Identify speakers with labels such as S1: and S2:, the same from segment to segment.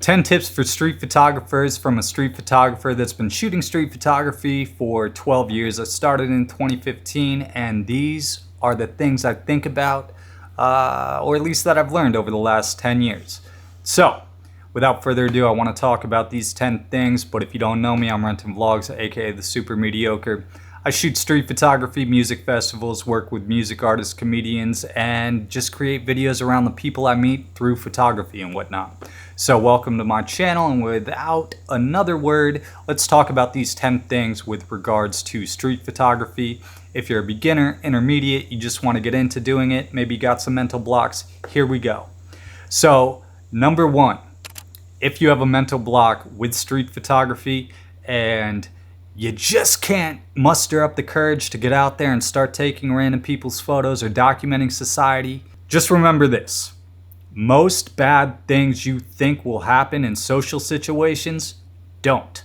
S1: 10 tips for street photographers from a street photographer that's been shooting street photography for 12 years. I started in 2015, and these are the things I think about, or at least that I've learned over the last 10 years. So, without further ado, I want to talk about these 10 things, but if you don't know me, I'm Renton Vlogs, aka TheSuperMediocre. I shoot street photography, music festivals, work with music artists, comedians, and just create videos around the people I meet through photography and whatnot. So welcome to my channel, and without another word, let's talk about these 10 things with regards to street photography. If you're a beginner, intermediate, you just want to get into doing it, maybe you got some mental blocks, here we go. So, number one, if you have a mental block with street photography and you just can't muster up the courage to get out there and start taking random people's photos or documenting society, just remember this. Most bad things you think will happen in social situations don't.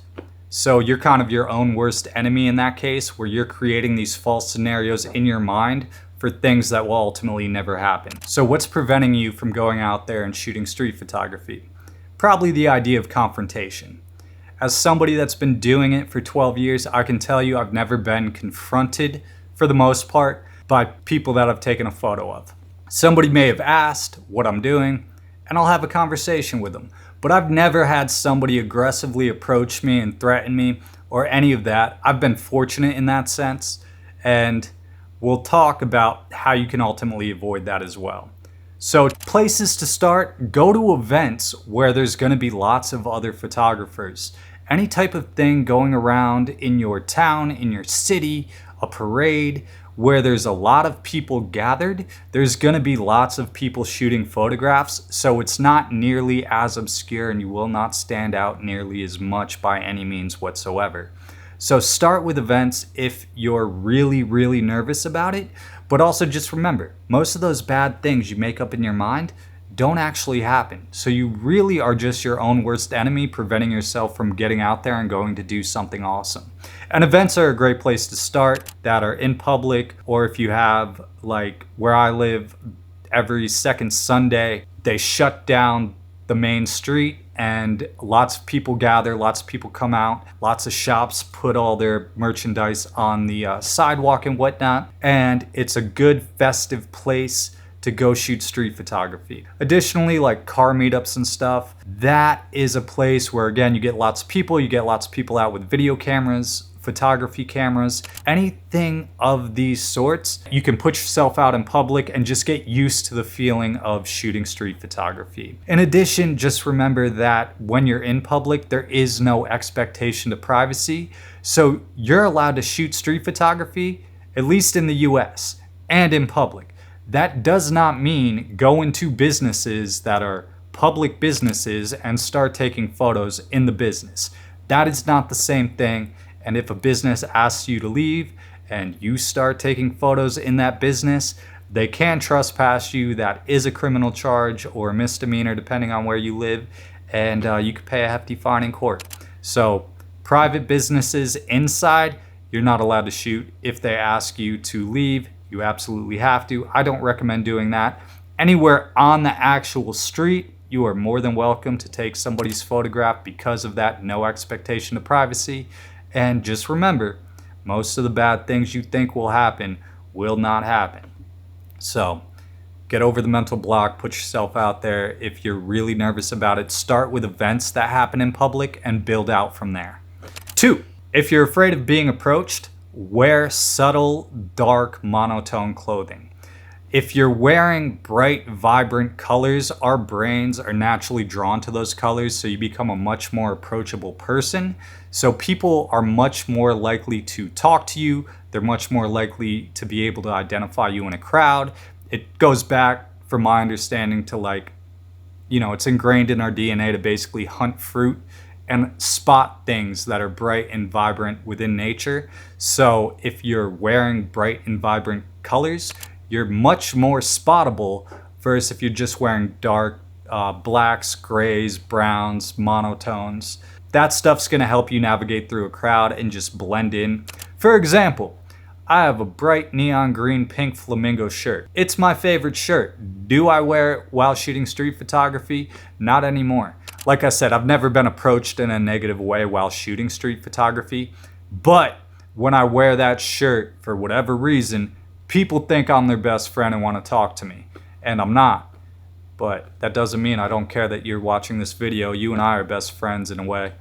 S1: So you're kind of your own worst enemy in that case, where you're creating these false scenarios in your mind for things that will ultimately never happen. So what's preventing you from going out there and shooting street photography? Probably the idea of confrontation. As somebody that's been doing it for 12 years, I can tell you I've never been confronted, for the most part, by people that I've taken a photo of. Somebody may have asked what I'm doing, and I'll have a conversation with them. But I've never had somebody aggressively approach me and threaten me or any of that. I've been fortunate in that sense, and we'll talk about how you can ultimately avoid that as well. So places to start, go to events where there's going to be lots of other photographers. Any type of thing going around in your town, in your city, a parade, where there's a lot of people gathered, there's going to be lots of people shooting photographs, so it's not nearly as obscure and you will not stand out nearly as much by any means whatsoever. So start with events if you're really, really nervous about it, but also just remember, most of those bad things you make up in your mind don't actually happen. So you really are just your own worst enemy, preventing yourself from getting out there and going to do something awesome. And events are a great place to start that are in public, or if you have, like where I live, every second Sunday, they shut down the main street and lots of people gather, lots of people come out, lots of shops put all their merchandise on the sidewalk and whatnot, and it's a good festive place to go shoot street photography. Additionally, like car meetups and stuff, that is a place where, again, you get lots of people out with video cameras, photography cameras, anything of these sorts. You can put yourself out in public and just get used to the feeling of shooting street photography. In addition, just remember that when you're in public, there is no expectation to privacy. So you're allowed to shoot street photography, at least in the US, and in public. That does not mean go into businesses that are public businesses and start taking photos in the business. That is not the same thing. And if a business asks you to leave and you start taking photos in that business, they can trespass you. That is a criminal charge or a misdemeanor depending on where you live, and you could pay a hefty fine in court. So private businesses inside, you're not allowed to shoot. If they ask you to leave, you absolutely have to. I don't recommend doing that. Anywhere on the actual street, you are more than welcome to take somebody's photograph because of that no expectation of privacy. And just remember, most of the bad things you think will happen will not happen. So get over the mental block, put yourself out there. If you're really nervous about it, start with events that happen in public and build out from there. 2, if you're afraid of being approached, wear subtle, dark, monotone clothing. If you're wearing bright, vibrant colors, our brains are naturally drawn to those colors, so you become a much more approachable person. So people are much more likely to talk to you. They're much more likely to be able to identify you in a crowd. It goes back, from my understanding, to it's ingrained in our DNA to basically hunt fruit and spot things that are bright and vibrant within nature. So if you're wearing bright and vibrant colors, you're much more spottable versus if you're just wearing dark blacks, grays, browns, monotones. That stuff's gonna help you navigate through a crowd and just blend in. For example, I have a bright neon green pink flamingo shirt. It's my favorite shirt. Do I wear it while shooting street photography? Not anymore. Like I said, I've never been approached in a negative way while shooting street photography, but when I wear that shirt, for whatever reason, people think I'm their best friend and want to talk to me, and I'm not. But that doesn't mean I don't care that you're watching this video. You and I are best friends in a way.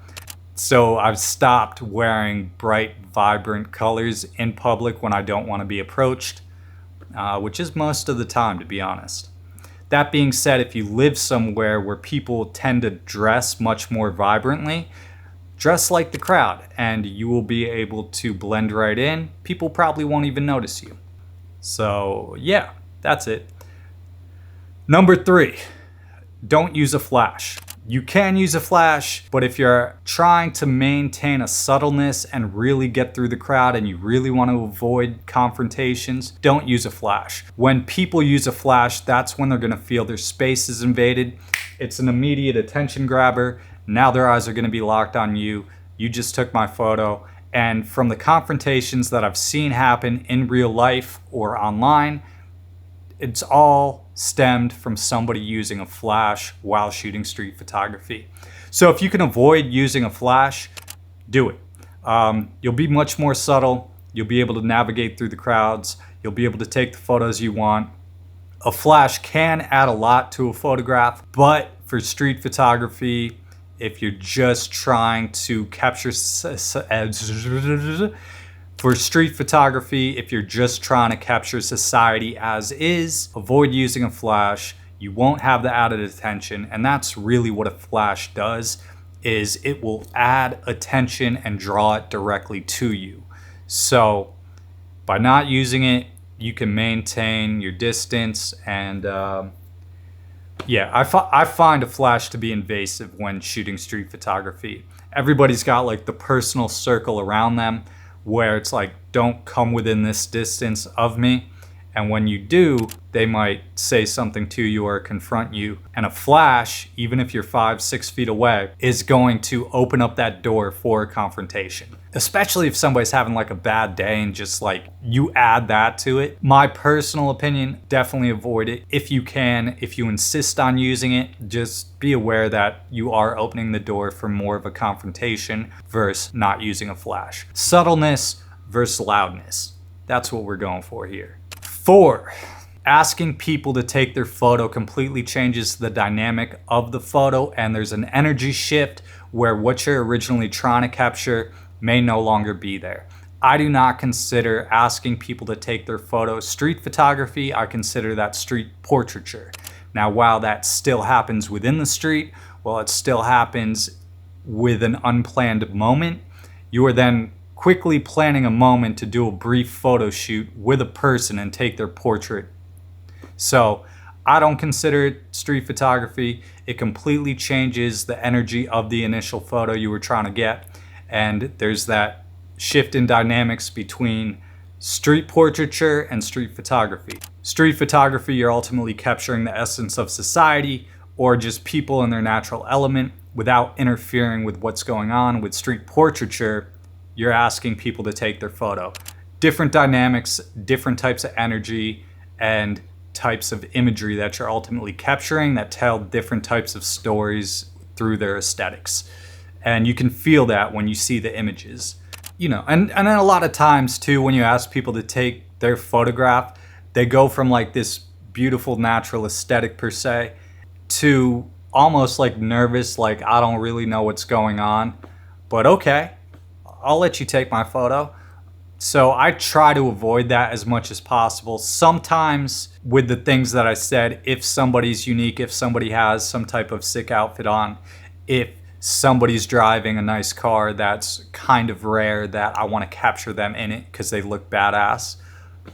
S1: So I've stopped wearing bright, vibrant colors in public when I don't want to be approached, which is most of the time, to be honest. That being said, if you live somewhere where people tend to dress much more vibrantly, dress like the crowd and you will be able to blend right in. People probably won't even notice you. So yeah, that's it. Number 3, don't use a flash. You can use a flash, but if you're trying to maintain a subtleness and really get through the crowd and you really want to avoid confrontations, don't use a flash. When people use a flash, that's when they're going to feel their space is invaded. It's an immediate attention grabber. Now their eyes are going to be locked on you. You just took my photo. And from the confrontations that I've seen happen in real life or online, it's all stemmed from somebody using a flash while shooting street photography. So if you can avoid using a flash, do it. You'll be much more subtle. You'll be able to navigate through the crowds. You'll be able to take the photos you want. A flash can add a lot to a photograph, but for street photography, if you're just trying to capture For street photography, if you're just trying to capture society as is, avoid using a flash. You won't have the added attention, and that's really what a flash does, is it will add attention and draw it directly to you. So by not using it, you can maintain your distance, and yeah, I find a flash to be invasive when shooting street photography. Everybody's got like the personal circle around them, where it's like, don't come within this distance of me. And when you do, they might say something to you or confront you. And a flash, even if you're 5-6 feet away, is going to open up that door for a confrontation. Especially if somebody's having like a bad day and just like you add that to it. My personal opinion, definitely avoid it. If you can, if you insist on using it, just be aware that you are opening the door for more of a confrontation versus not using a flash. Subtleness versus loudness. That's what we're going for here. 4, asking people to take their photo completely changes the dynamic of the photo, and there's an energy shift where what you're originally trying to capture may no longer be there. I do not consider asking people to take their photo street photography. I consider that street portraiture. Now, while that still happens within the street, while it still happens with an unplanned moment, you are then quickly planning a moment to do a brief photo shoot with a person and take their portrait. So I don't consider it street photography. It completely changes the energy of the initial photo you were trying to get. And there's that shift in dynamics between street portraiture and street photography. Street photography, you're ultimately capturing the essence of society or just people in their natural element without interfering with what's going on. With street portraiture, you're asking people to take their photo. Different dynamics, different types of energy, and types of imagery that you're ultimately capturing that tell different types of stories through their aesthetics. And you can feel that when you see the images. You know, and then a lot of times too, when you ask people to take their photograph, they go from like this beautiful natural aesthetic per se to almost like nervous, like I don't really know what's going on, but okay, I'll let you take my photo. So I try to avoid that as much as possible. Sometimes with the things that I said, if somebody's unique, if somebody has some type of sick outfit on, if somebody's driving a nice car that's kind of rare that I want to capture them in it because they look badass,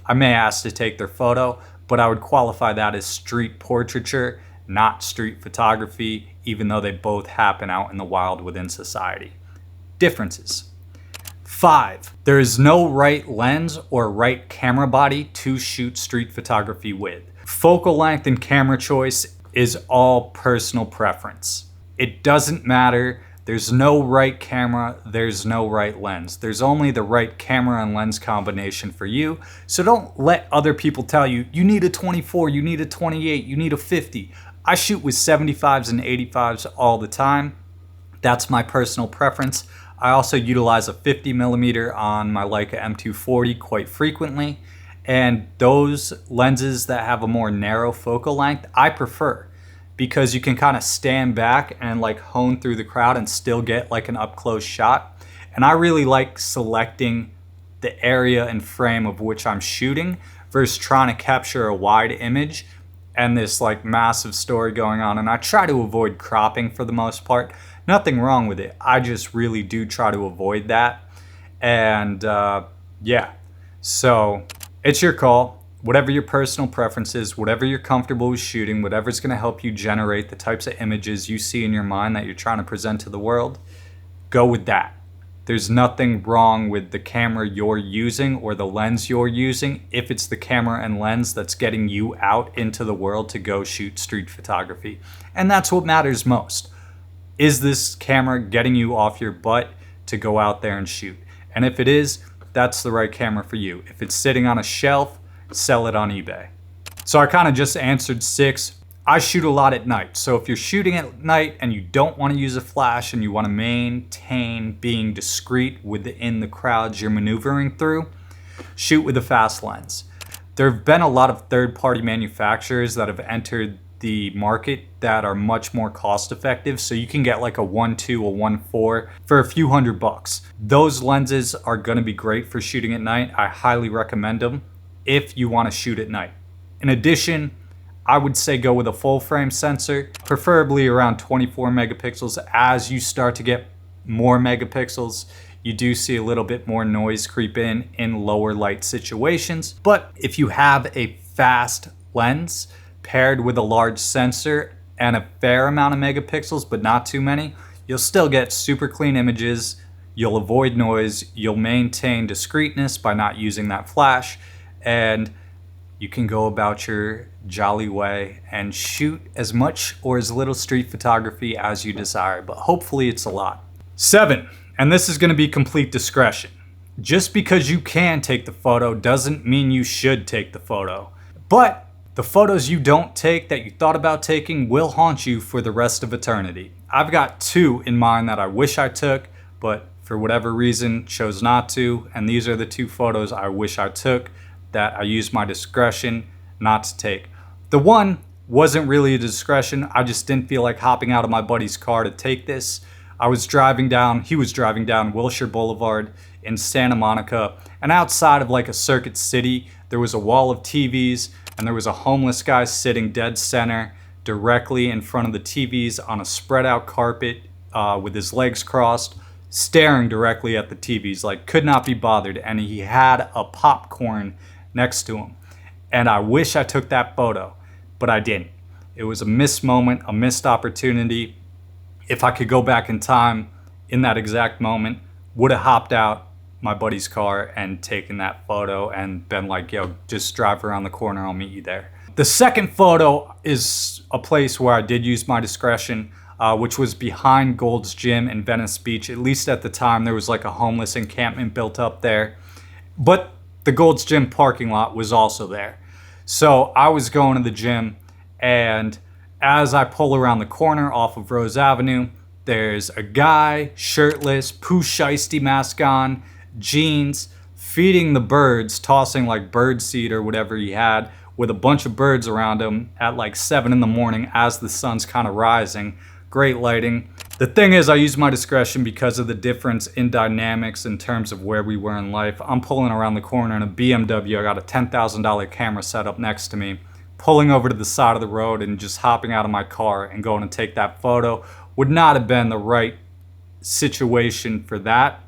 S1: I may ask to take their photo, but I would qualify that as street portraiture, not street photography, even though they both happen out in the wild within society. Differences. 5, there is no right lens or right camera body to shoot street photography with. Focal length and camera choice is all personal preference. It doesn't matter. There's no right camera, there's no right lens. There's only the right camera and lens combination for you. So don't let other people tell you, you need a 24, you need a 28, you need a 50. I shoot with 75s and 85s all the time. That's my personal preference. I also utilize a 50mm on my Leica M240 quite frequently. And those lenses that have a more narrow focal length, I prefer, because you can kind of stand back and like hone through the crowd and still get like an up close shot. And I really like selecting the area and frame of which I'm shooting versus trying to capture a wide image and this like massive story going on. And I try to avoid cropping for the most part. Nothing wrong with it. I just really do try to avoid that. And yeah, so it's your call. Whatever your personal preference is, whatever you're comfortable with shooting, whatever's going to help you generate the types of images you see in your mind that you're trying to present to the world, go with that. There's nothing wrong with the camera you're using or the lens you're using if it's the camera and lens that's getting you out into the world to go shoot street photography. And that's what matters most. Is this camera getting you off your butt to go out there and shoot? And if it is, that's the right camera for you. If it's sitting on a shelf, sell it on eBay. So I kind of just answered 6. I shoot a lot at night. So if you're shooting at night and you don't want to use a flash and you want to maintain being discreet within the crowds you're maneuvering through, shoot with a fast lens. There have been a lot of third-party manufacturers that have entered the market that are much more cost effective. So you can get like a 1.2, a 1.4 for a few $100. Those lenses are going to be great for shooting at night. I highly recommend them if you want to shoot at night. In addition, I would say go with a full frame sensor, preferably around 24 megapixels. As you start to get more megapixels, you do see a little bit more noise creep in lower light situations. But if you have a fast lens paired with a large sensor and a fair amount of megapixels, but not too many, you'll still get super clean images. You'll avoid noise. You'll maintain discreetness by not using that flash. And you can go about your jolly way and shoot as much or as little street photography as you desire, but hopefully it's a lot. 7, and this is going to be complete discretion. Just because you can take the photo doesn't mean you should take the photo. But the photos you don't take that you thought about taking will haunt you for the rest of eternity. I've got 2 in mind that I wish I took, but for whatever reason chose not to, and these are the 2 photos I wish I took that I used my discretion not to take. The one wasn't really a discretion. I just didn't feel like hopping out of my buddy's car to take this. He was driving down Wilshire Boulevard in Santa Monica, and outside of like a Circuit City, there was a wall of TVs, and there was a homeless guy sitting dead center directly in front of the TVs on a spread out carpet with his legs crossed, staring directly at the TVs, like could not be bothered, and he had a popcorn next to him. And I wish I took that photo, but I didn't. It was a missed moment, a missed opportunity. If I could go back in time in that exact moment, would have hopped out my buddy's car and taken that photo and been like, yo, just drive around the corner, I'll meet you there. The second photo is a place where I did use my discretion, which was behind Gold's Gym in Venice Beach. At least at the time, there was like a homeless encampment built up there. But the Gold's Gym parking lot was also there. So I was going to the gym, and as I pull around the corner off of Rose Avenue, there's a guy, shirtless, Pooh Shiesty mask on, jeans, feeding the birds, tossing like bird seed or whatever he had, with a bunch of birds around him at like 7 in the morning as the sun's kind of rising. Great lighting. The thing is, I used my discretion because of the difference in dynamics in terms of where we were in life. I'm pulling around the corner in a BMW. I got a $10,000 camera set up next to me. Pulling over to the side of the road and just hopping out of my car and going to take that photo would not have been the right situation for that.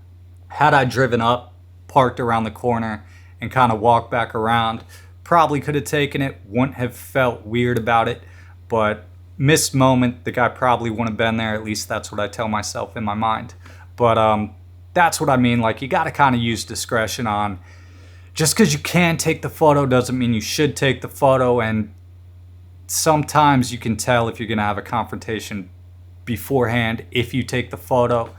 S1: Had I driven up, parked around the corner, and kind of walked back around, probably could have taken it, wouldn't have felt weird about it, but missed moment, the guy probably wouldn't have been there. At least that's what I tell myself in my mind. But that's what I mean. Like, you got to kind of use discretion on, just because you can take the photo doesn't mean you should take the photo. And sometimes you can tell if you're going to have a confrontation beforehand if you take the photo.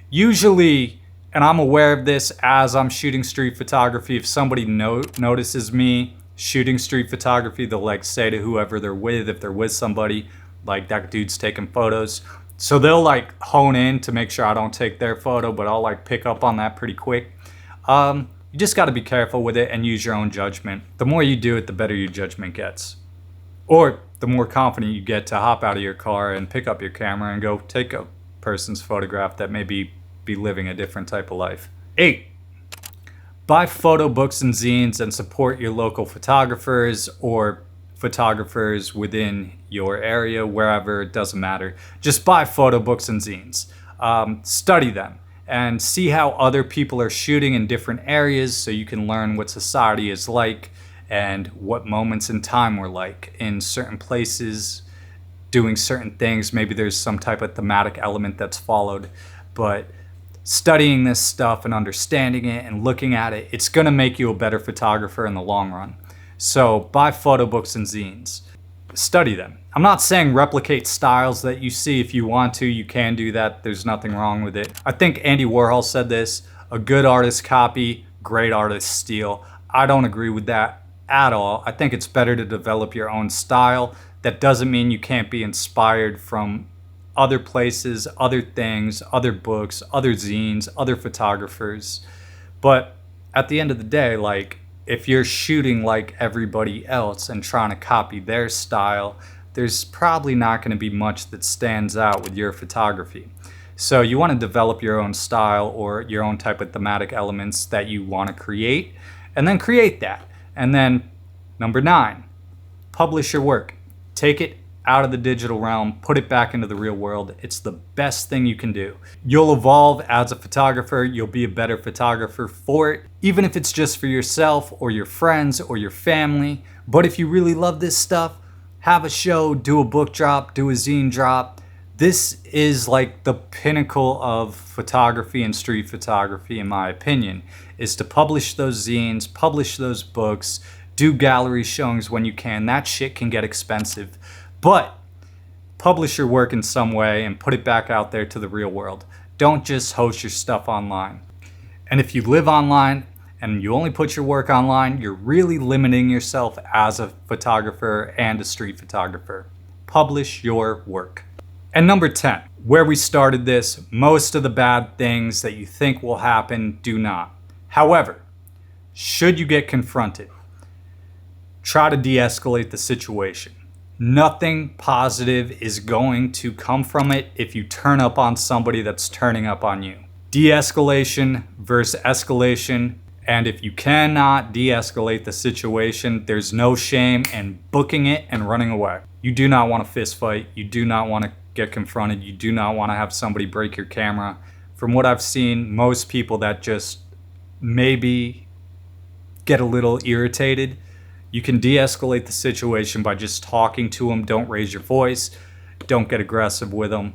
S1: Usually, and I'm aware of this as I'm shooting street photography, if somebody notices me shooting street photography, they'll like say to whoever they're with, if they're with somebody, like that dude's taking photos. So they'll like hone in to make sure I don't take their photo, but I'll like pick up on that pretty quick. You just got to be careful with it and use your own judgment. The more you do it, the better your judgment gets. Or the more confident you get to hop out of your car and pick up your camera and go take a person's photograph that may be living a different type of life. 8. Buy photo books and zines and support your local photographers or photographers within your area, wherever, it doesn't matter. Just buy photo books and zines. Study them and see how other people are shooting in different areas so you can learn what society is like and what moments in time were like in certain places, doing certain things. Maybe there's some type of thematic element that's followed, but studying this stuff and understanding it and looking at it, it's gonna make you a better photographer in the long run. So buy photo books and zines. Study them. I'm not saying replicate styles that you see. If you want to, you can do that. There's nothing wrong with it. I think Andy Warhol said this, a good artist copy, great artist steal. I don't agree with that at all. I think it's better to develop your own style. That doesn't mean you can't be inspired from other places, other things, other books, other zines, other photographers. But at the end of the day, like, if you're shooting like everybody else and trying to copy their style, there's probably not going to be much that stands out with your photography. So you want to develop your own style or your own type of thematic elements that you want to create, and then create that. And then number 9, publish your work. Take it out of the digital realm, put it back into the real world. It's the best thing you can do. You'll evolve as a photographer. You'll be a better photographer for it, even if it's just for yourself or your friends or your family. But if you really love this stuff, have a show, do a book drop, do a zine drop. This is like the pinnacle of photography and street photography, in my opinion, is to publish those zines, publish those books, do gallery showings when you can. That shit can get expensive. But publish your work in some way and put it back out there to the real world. Don't just host your stuff online. And if you live online and you only put your work online, you're really limiting yourself as a photographer and a street photographer. Publish your work. And number 10, where we started this, most of the bad things that you think will happen do not. However, should you get confronted, try to de-escalate the situation. Nothing positive is going to come from it if you turn up on somebody that's turning up on you. De-escalation versus escalation. And if you cannot de-escalate the situation, there's no shame in booking it and running away. You do not want a fist fight. You do not want to get confronted. You do not want to have somebody break your camera. From what I've seen, most people that just maybe get a little irritated, you can de-escalate the situation by just talking to them. Don't raise your voice. Don't get aggressive with them.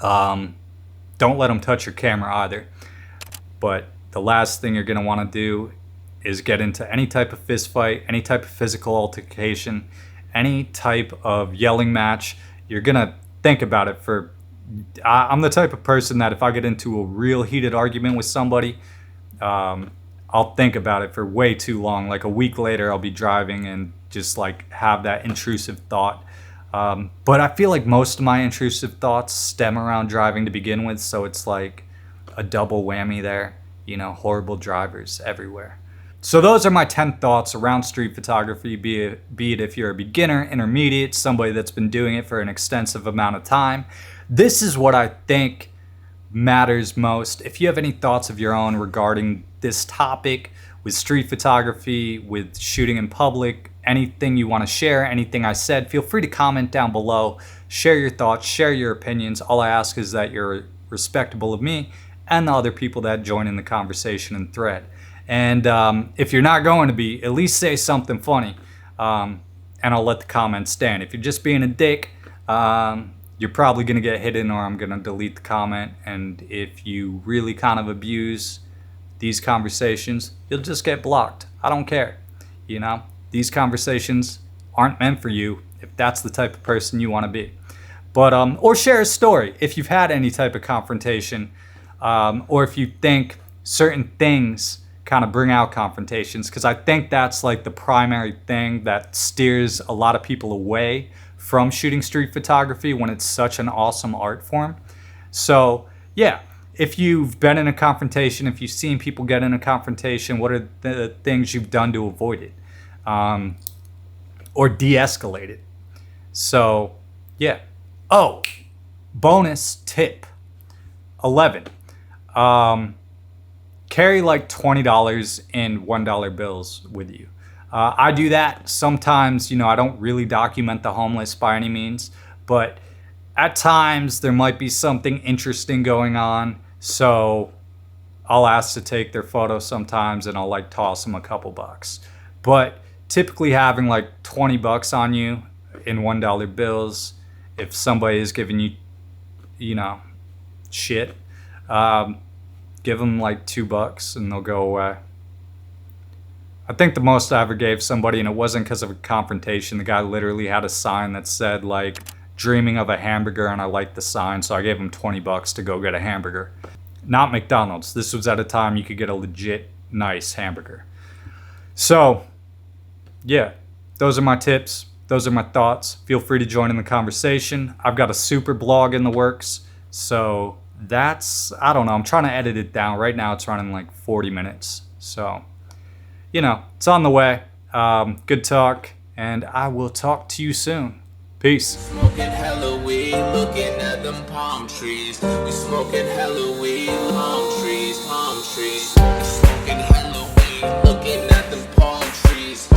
S1: Don't let them touch your camera either. But the last thing you're going to want to do is get into any type of fist fight, any type of physical altercation, any type of yelling match. You're going to think about it for... I'm the type of person that if I get into a real heated argument with somebody, I'll think about it for way too long. Like a week later, I'll be driving and just like have that intrusive thought. But I feel like most of my intrusive thoughts stem around driving to begin with. So it's like a double whammy there, you know, horrible drivers everywhere. So those are my 10 thoughts around street photography, be it if you're a beginner, intermediate, somebody that's been doing it for an extensive amount of time. This is what I think matters most. If you have any thoughts of your own regarding this topic with street photography, with shooting in public, anything you want to share, anything I said, feel free to comment down below. Share your thoughts, share your opinions. All I ask is that you're respectable of me and the other people that join in the conversation and thread. And if you're not going to be, at least say something funny, and I'll let the comments stand. If you're just being a dick, you're probably going to get hidden or I'm going to delete the comment. And if you really kind of abuse these conversations, you'll just get blocked. I don't care. You know, these conversations aren't meant for you if that's the type of person you want to be. But, or share a story if you've had any type of confrontation, or if you think certain things kind of bring out confrontations, because I think that's like the primary thing that steers a lot of people away from shooting street photography when it's such an awesome art form. So yeah, if you've been in a confrontation, if you've seen people get in a confrontation, what are the things you've done to avoid it, or de-escalate it? So yeah. Oh, bonus tip 11. Carry like $20 in $1 bills with you. I do that sometimes. You know, I don't really document the homeless by any means, but at times there might be something interesting going on, so I'll ask to take their photo sometimes, and I'll like toss them a couple bucks. But typically having like $20 on you in $1 bills, if somebody is giving you, you know, shit, give them like $2 and they'll go away. I think the most I ever gave somebody, and it wasn't because of a confrontation, the guy literally had a sign that said like dreaming of a hamburger, and I liked the sign, so I gave him $20 to go get a hamburger. Not McDonald's. This was at a time you could get a legit nice hamburger. So yeah, those are my tips. Those are my thoughts. Feel free to join in the conversation. I've got a super blog in the works, so that's, I don't know, I'm trying to edit it down. Right now it's running like 40 minutes. So, you know, it's on the way. Good talk, and I will talk to you soon. Peace.
S2: Smoking hella weed, looking at them palm trees. We smoking hella weed, palm trees, palm trees. We smoking hella weed, looking at them palm trees.